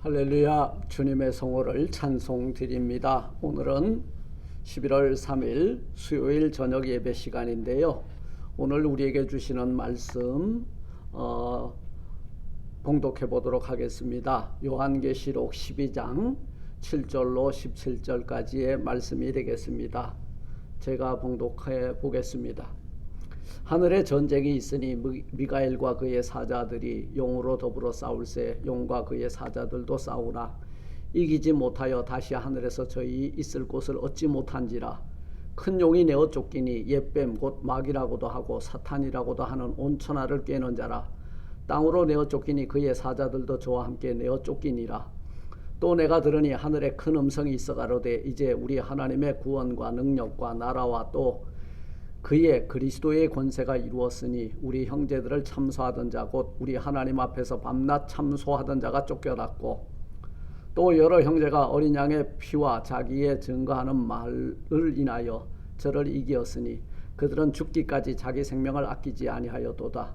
할렐루야. 주님의 성호를 찬송드립니다. 오늘은 11월 3일 수요일 저녁 예배 시간인데요. 오늘 우리에게 주시는 말씀 봉독해 보도록 하겠습니다. 요한계시록 12장 7절로 17절까지의 말씀이 되겠습니다. 제가 봉독해 보겠습니다. 하늘에 전쟁이 있으니 미가엘과 그의 사자들이 용으로 더불어 싸울세 용과 그의 사자들도 싸우나 이기지 못하여 다시 하늘에서 저희 있을 곳을 얻지 못한지라. 큰 용이 내어 쫓기니 옛뱀 곧 마귀라고도 하고 사탄이라고도 하는 온천하를 꿰는 자라. 땅으로 내어 쫓기니 그의 사자들도 저와 함께 내어 쫓기니라. 또 내가 들으니 하늘에 큰 음성이 있어 가로되 이제 우리 하나님의 구원과 능력과 나라와 또 그의 그리스도의 권세가 이루었으니 우리 형제들을 참소하던 자 곧 우리 하나님 앞에서 밤낮 참소하던 자가 쫓겨났고 또 여러 형제가 어린 양의 피와 자기의 증거하는 말을 인하여 저를 이기었으니 그들은 죽기까지 자기 생명을 아끼지 아니하였도다.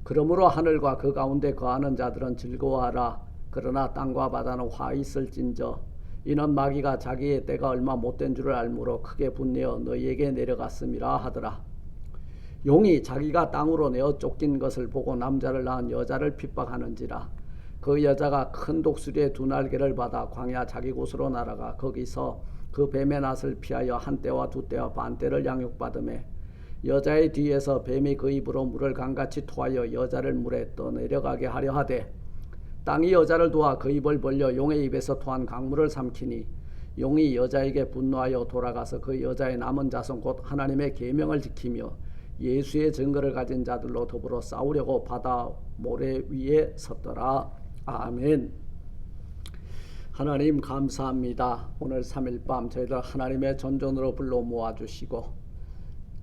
그러므로 하늘과 그 가운데 거하는 자들은 즐거워하라. 그러나 땅과 바다는 화 있을진저 이는 마귀가 자기의 때가 얼마 못된 줄을 알므로 크게 분내어 너희에게 내려갔음이라 하더라. 용이 자기가 땅으로 내어 쫓긴 것을 보고 남자를 낳은 여자를 핍박하는지라. 그 여자가 큰 독수리의 두 날개를 받아 광야 자기 곳으로 날아가 거기서 그 뱀의 낫을 피하여 한 때와 두 때와 반 때를 양육받으매 여자의 뒤에서 뱀이 그 입으로 물을 강같이 토하여 여자를 물에 떠내려가게 하려 하되 땅이 여자를 도와 그 입을 벌려 용의 입에서 토한 강물을 삼키니 용이 여자에게 분노하여 돌아가서 그 여자의 남은 자손 곧 하나님의 계명을 지키며 예수의 증거를 가진 자들로 더불어 싸우려고 바다 모래 위에 섰더라. 아멘. 하나님 감사합니다. 오늘 3일 밤 저희들 하나님의 전전으로 불러 모아주시고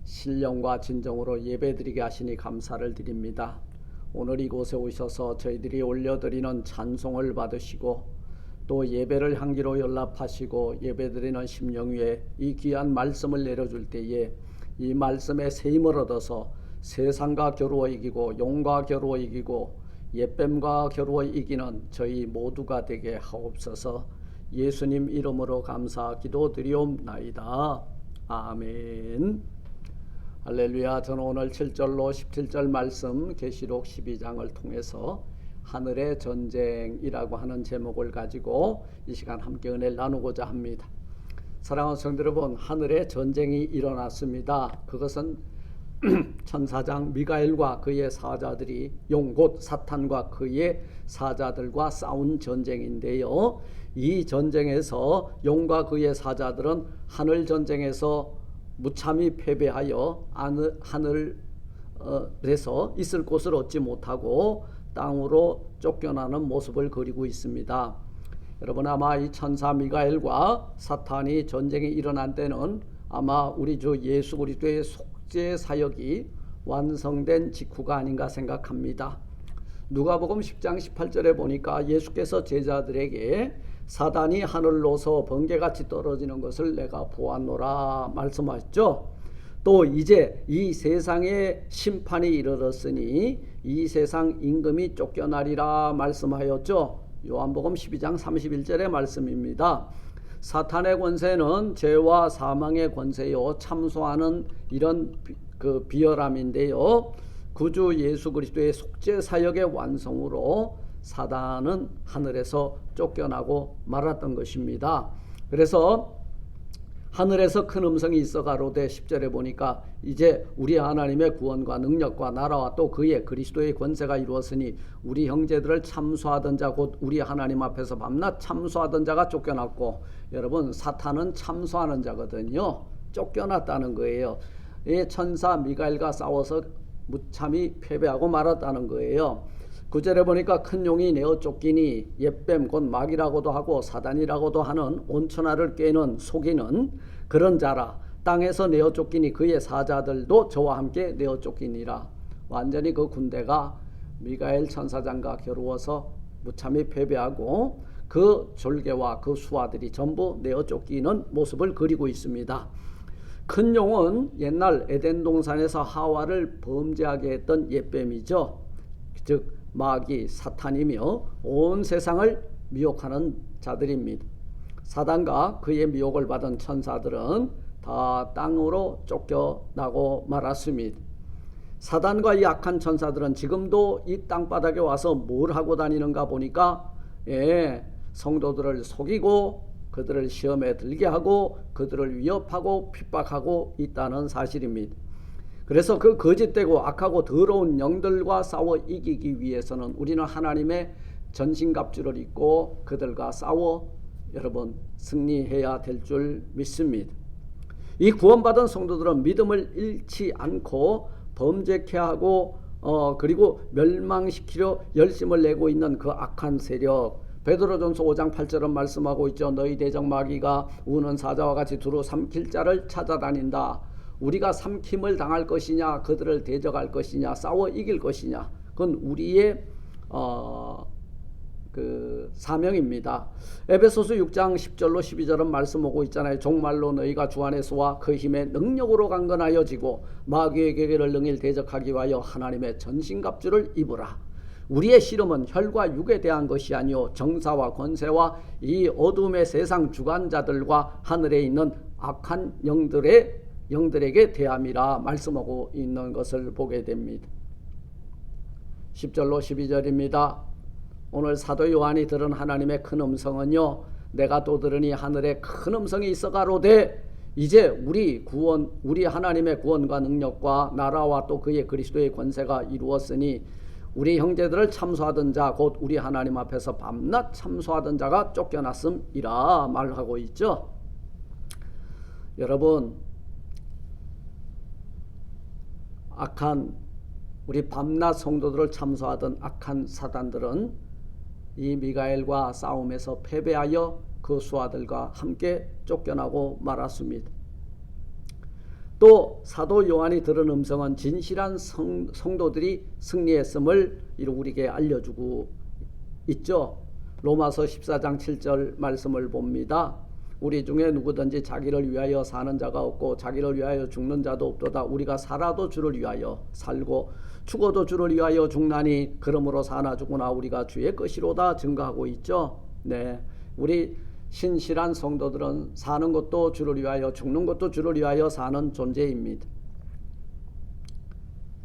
신령과 진정으로 예배드리게 하시니 감사를 드립니다. 오늘 이곳에 오셔서 저희들이 올려드리는 찬송을 받으시고 또 예배를 향기로 연락하시고 예배드리는 심령 위에 이 귀한 말씀을 내려줄 때에 이 말씀에 세임을 얻어서 세상과 겨루어 이기고 용과 겨루어 이기고 옛뱀과 겨루어 이기는 저희 모두가 되게 하옵소서. 예수님 이름으로 감사 기도드리옵나이다. 아멘. 할렐루야. 저는 오늘 7절로 17절 말씀 계시록 12장을 통해서 하늘의 전쟁이라고 하는 제목을 가지고 이 시간 함께 은혜를 나누고자 합니다. 사랑하는 성도 여러분, 하늘의 전쟁이 일어났습니다. 그것은 천사장 미가엘과 그의 사자들이 용 곧 사탄과 그의 사자들과 싸운 전쟁인데요. 이 전쟁에서 용과 그의 사자들은 하늘 전쟁에서 무참히 패배하여 하늘에서 있을 곳을 얻지 못하고 땅으로 쫓겨나는 모습을 그리고 있습니다. 여러분, 아마 이 천사 미가엘과 사탄이 전쟁이 일어난 때는 아마 우리 주 예수 그리스도의 속죄 사역이 완성된 직후가 아닌가 생각합니다. 누가복음 10장 18절에 보니까 예수께서 제자들에게 사단이 하늘로서 번개같이 떨어지는 것을 내가 보았노라 말씀하셨죠. 또 이제 이 세상에 심판이 이르렀으니 이 세상 임금이 쫓겨나리라 말씀하였죠. 요한복음 12장 31절의 말씀입니다. 사탄의 권세는 죄와 사망의 권세요 참소하는 이런 비열함인데요. 구주 예수 그리스도의 속죄 사역의 완성으로 사단은 하늘에서 쫓겨나고 말았던 것입니다. 그래서 하늘에서 큰 음성이 있어 가로되 10절에 보니까 이제 우리 하나님의 구원과 능력과 나라와 또 그의 그리스도의 권세가 이루었으니 우리 형제들을 참소하던 자 곧 우리 하나님 앞에서 밤낮 참소하던 자가 쫓겨났고, 여러분 사탄은 참소하는 자거든요. 쫓겨났다는 거예요. 이 천사 미가엘과 싸워서 무참히 패배하고 말았다는 거예요. 9절에 보니까 큰 용이 내어 쫓기니 옛뱀 곧 마귀라고도 하고 사단이라고도 하는 온천하를 꿰는 속이는 그런 자라. 땅에서 내어 쫓기니 그의 사자들도 저와 함께 내어 쫓기니라. 완전히 그 군대가 미가엘 천사장과 겨루어서 무참히 패배하고 그 졸개와 그 수하들이 전부 내어 쫓기는 모습을 그리고 있습니다. 큰 용은 옛날 에덴 동산에서 하와를 범죄하게 했던 옛뱀이죠. 즉 마귀 사탄이며 온 세상을 미혹하는 자들입니다. 사단과 그의 미혹을 받은 천사들은 다 땅으로 쫓겨나고 말았습니다. 사단과 이 악한 천사들은 지금도 이 땅바닥에 와서 뭘 하고 다니는가 보니까 성도들을 속이고 그들을 시험에 들게 하고 그들을 위협하고 핍박하고 있다는 사실입니다. 그래서 그 거짓되고 악하고 더러운 영들과 싸워 이기기 위해서는 우리는 하나님의 전신갑주를 입고 그들과 싸워 여러분 승리해야 될 줄 믿습니다. 이 구원받은 성도들은 믿음을 잃지 않고 범죄케 하고 그리고 멸망시키려 열심을 내고 있는 그 악한 세력, 베드로전서 5장 8절은 말씀하고 있죠. 너희 대적 마귀가 우는 사자와 같이 두루 삼킬 자를 찾아다닌다. 우리가 삼킴을 당할 것이냐, 그들을 대적할 것이냐, 싸워 이길 것이냐, 그건 우리의 그 사명입니다. 에베소서 6장 10절로 12절은 말씀하고 있잖아요. 종말로 너희가 주 안에서와 그 힘의 능력으로 강건하여지고 마귀의 계계를 능히 대적하기 위하여 하나님의 전신갑주를 입으라. 우리의 씨름은 혈과 육에 대한 것이 아니요 정사와 권세와 이 어둠의 세상 주관자들과 하늘에 있는 악한 영들에게 대함이라 말씀하고 있는 것을 보게 됩니다. 10절로 12절입니다. 오늘 사도 요한이 들은 하나님의 큰 음성은요, 내가 또 들으니 하늘에 큰 음성이 있어 가로되 이제 우리 하나님의 구원과 능력과 나라와 또 그의 그리스도의 권세가 이루었으니 우리 형제들을 참소하던 자 곧 우리 하나님 앞에서 밤낮 참소하던 자가 쫓겨났음이라 말하고 있죠. 여러분, 악한 우리 밤낮 성도들을 참소하던 악한 사단들은 이 미가엘과 싸움에서 패배하여 그 수하들과 함께 쫓겨나고 말았습니다. 또 사도 요한이 들은 음성은 진실한 성도들이 승리했음을 우리에게 알려주고 있죠. 로마서 14장 7절 말씀을 봅니다. 우리 중에 누구든지 자기를 위하여 사는 자가 없고 자기를 위하여 죽는 자도 없도다. 우리가 살아도 주를 위하여 살고 죽어도 주를 위하여 죽나니 그러므로 사나 죽으나 우리가 주의 것이로다 증거하고 있죠. 네, 우리 신실한 성도들은 사는 것도 주를 위하여 죽는 것도 주를 위하여 사는 존재입니다.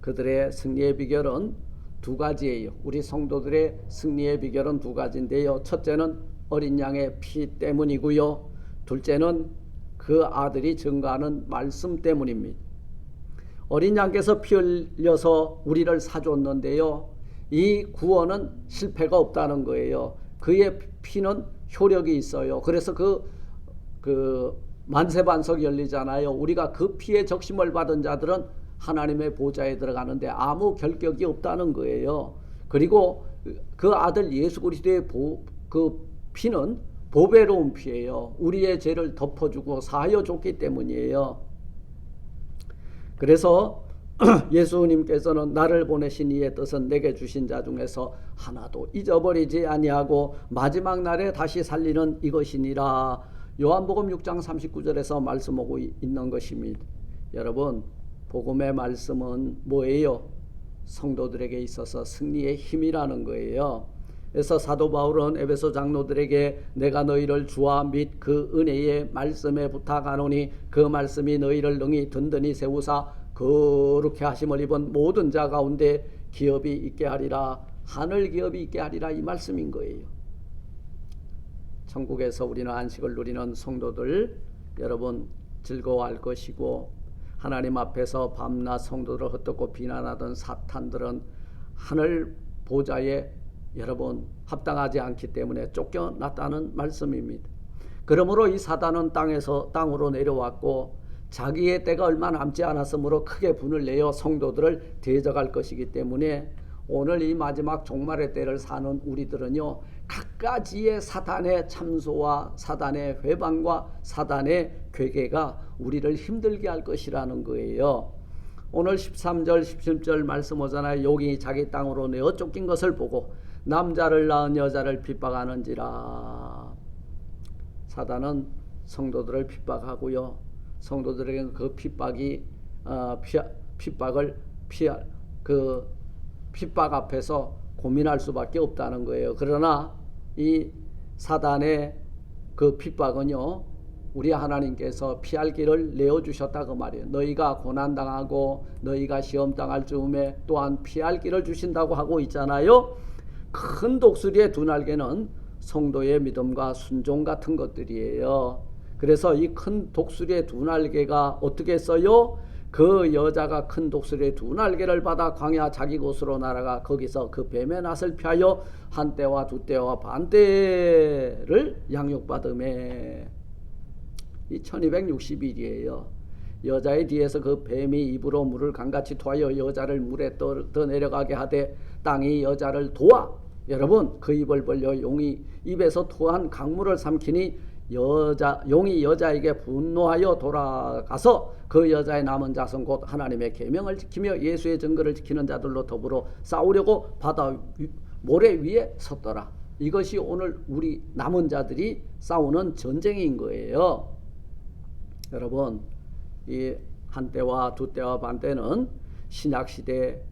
그들의 승리의 비결은 두 가지예요. 우리 성도들의 승리의 비결은 두 가지인데요. 첫째는 어린 양의 피 때문이고요. 둘째는 그 아들이 증거하는 말씀 때문입니다. 어린 양께서 피 흘려서 우리를 사줬는데요, 이 구원은 실패가 없다는 거예요. 그의 피는 효력이 있어요. 그래서 그 만세반석이 열리잖아요. 우리가 그 피의 적심을 받은 자들은 하나님의 보좌에 들어가는데 아무 결격이 없다는 거예요. 그리고 그 아들 예수 그리스도의 그 피는 보배로운 피예요. 우리의 죄를 덮어주고 사하여 줬기 때문이에요. 그래서 예수님께서는 나를 보내신 이의 뜻은 내게 주신 자 중에서 하나도 잊어버리지 아니하고 마지막 날에 다시 살리는 이것이니라. 요한복음 6장 39절에서 말씀하고 있는 것입니다. 여러분, 복음의 말씀은 뭐예요? 성도들에게 있어서 승리의 힘이라는 거예요. 그래서 사도 바울은 에베소 장로들에게 내가 너희를 주와 및 그 은혜의 말씀에 부탁하노니 그 말씀이 너희를 능히 든든히 세우사 거룩히 하심을 입은 모든 자 가운데 기업이 있게 하리라. 하늘 기업이 있게 하리라, 이 말씀인 거예요. 천국에서 우리는 안식을 누리는 성도들 여러분 즐거워할 것이고, 하나님 앞에서 밤낮 성도들을 헛되고 비난하던 사탄들은 하늘 보좌에 여러분 합당하지 않기 때문에 쫓겨났다는 말씀입니다. 그러므로 이 사단은 땅으로 내려왔고 자기의 때가 얼마 남지 않았으므로 크게 분을 내어 성도들을 대적할 것이기 때문에 오늘 이 마지막 종말의 때를 사는 우리들은요, 갖가지의 사단의 참소와 사단의 회방과 사단의 괴계가 우리를 힘들게 할 것이라는 거예요. 오늘 13절 17절 말씀 오잖아요. 용이 자기 땅으로 내어 쫓긴 것을 보고 남자를 낳은 여자를 핍박하는지라. 사단은 성도들을 핍박하고요, 성도들에게는 그 핍박 앞에서 고민할 수밖에 없다는 거예요. 그러나 이 사단의 그 핍박은요, 우리 하나님께서 피할 길을 내어주셨다 그 말이에요. 너희가 고난당하고 너희가 시험당할 즈음에 또한 피할 길을 주신다고 하고 있잖아요. 큰 독수리의 두 날개는 성도의 믿음과 순종 같은 것들이에요. 그래서 이 큰 독수리의 두 날개가 어떻게 써요? 그 여자가 큰 독수리의 두 날개를 받아 광야 자기 곳으로 날아가 거기서 그 뱀의 낫을 피하여 한 때와 두 때와 반 때를 양육받음에. 이 1260일이에요. 여자의 뒤에서 그 뱀이 입으로 물을 강같이 토하여 여자를 물에 떠내려가게 하되 땅이 여자를 도와. 여러분, 그 입을 벌려 용이 입에서 토한 강물을 삼키니 용이 여자에게 분노하여 돌아가서 그 여자의 남은 자손 곧 하나님의 계명을 지키며 예수의 증거를 지키는 자들로 더불어 싸우려고 바다 모래 위에 섰더라. 이것이 오늘 우리 남은 자들이 싸우는 전쟁인 거예요. 여러분, 이 한때와 두때와 반때는 신약시대,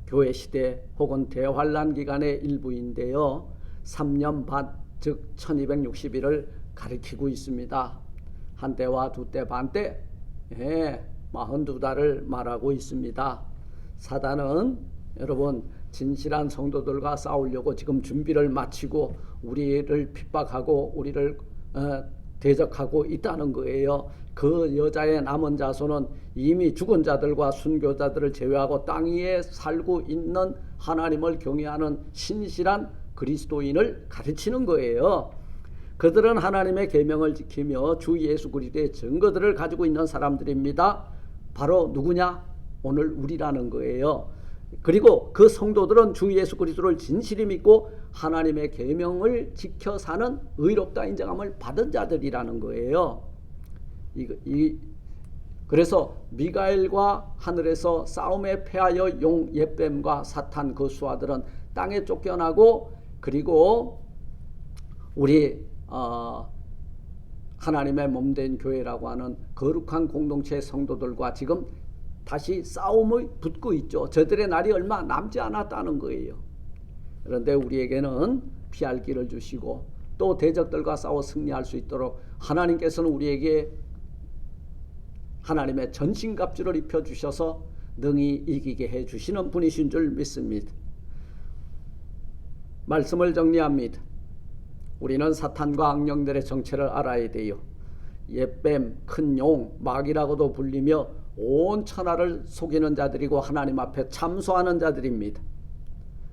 교회시대 혹은 대환란 기간의 일부인데요. 3년 반, 즉 1260일을 가리키고 있습니다. 한때와 두때, 반때, 42달을 말하고 있습니다. 사단은 여러분 진실한 성도들과 싸우려고 지금 준비를 마치고 우리를 핍박하고 우리를 대적하고 있다는 거예요. 그 여자의 남은 자손은 이미 죽은 자들과 순교자들을 제외하고 땅 위에 살고 있는 하나님을 경외하는 신실한 그리스도인을 가르치는 거예요. 그들은 하나님의 계명을 지키며 주 예수 그리스도의 증거들을 가지고 있는 사람들입니다. 바로 누구냐? 오늘 우리라는 거예요. 그리고 그 성도들은 주 예수 그리스도를 진실히 믿고 하나님의 계명을 지켜 사는 의롭다 인정함을 받은 자들이라는 거예요. 그래서 미가엘과 하늘에서 싸움에 패하여 용 옓뱀과 사탄 그 수하들은 땅에 쫓겨나고, 그리고 우리 하나님의 몸된 교회라고 하는 거룩한 공동체의 성도들과 지금 다시 싸움을 붙고 있죠. 저들의 날이 얼마 남지 않았다는 거예요. 그런데 우리에게는 피할 길을 주시고 또 대적들과 싸워 승리할 수 있도록 하나님께서는 우리에게 하나님의 전신갑주를 입혀주셔서 능히 이기게 해주시는 분이신 줄 믿습니다. 말씀을 정리합니다. 우리는 사탄과 악령들의 정체를 알아야 돼요. 옓뱀, 큰 용, 마귀라고도 불리며 온 천하를 속이는 자들이고 하나님 앞에 참소하는 자들입니다.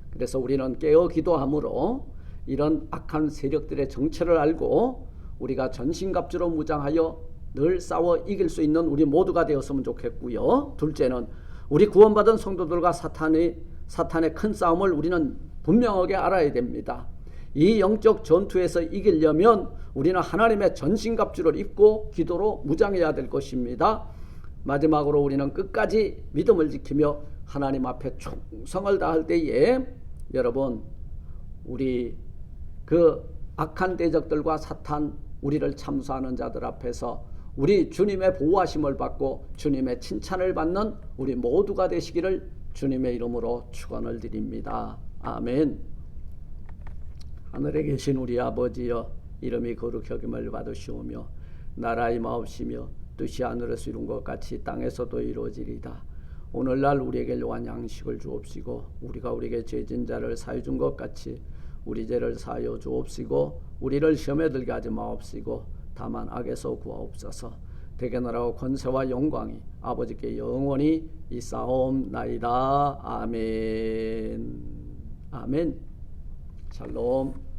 그래서 우리는 깨어 기도함으로 이런 악한 세력들의 정체를 알고 우리가 전신갑주로 무장하여 늘 싸워 이길 수 있는 우리 모두가 되었으면 좋겠고요. 둘째는 우리 구원받은 성도들과 사탄의 큰 싸움을 우리는 분명하게 알아야 됩니다. 이 영적 전투에서 이기려면 우리는 하나님의 전신갑주를 입고 기도로 무장해야 될 것입니다. 마지막으로 우리는 끝까지 믿음을 지키며 하나님 앞에 충성을 다할 때에 여러분, 우리 그 악한 대적들과 사탄, 우리를 참수하는 자들 앞에서 우리 주님의 보호하심을 받고 주님의 칭찬을 받는 우리 모두가 되시기를 주님의 이름으로 축원을 드립니다. 아멘. 하늘에 계신 우리 아버지여, 이름이 거룩히 여김을 받으시오며 나라의 마옵시며 뜻이 하늘에서 이룬 것 같이 땅에서도 이루어지리다. 오늘날 우리에게 요한 양식을 주옵시고 우리가 우리에게 죄진 자를 사해 준 것 같이 우리 죄를 사하여 주옵시고 우리를 시험에 들게 하지 마옵시고 다만 악에서 구하옵소서. 대개 나라와 권세와 영광이 아버지께 영원히 있사옵나이다. 아멘. 아멘. 샬롬.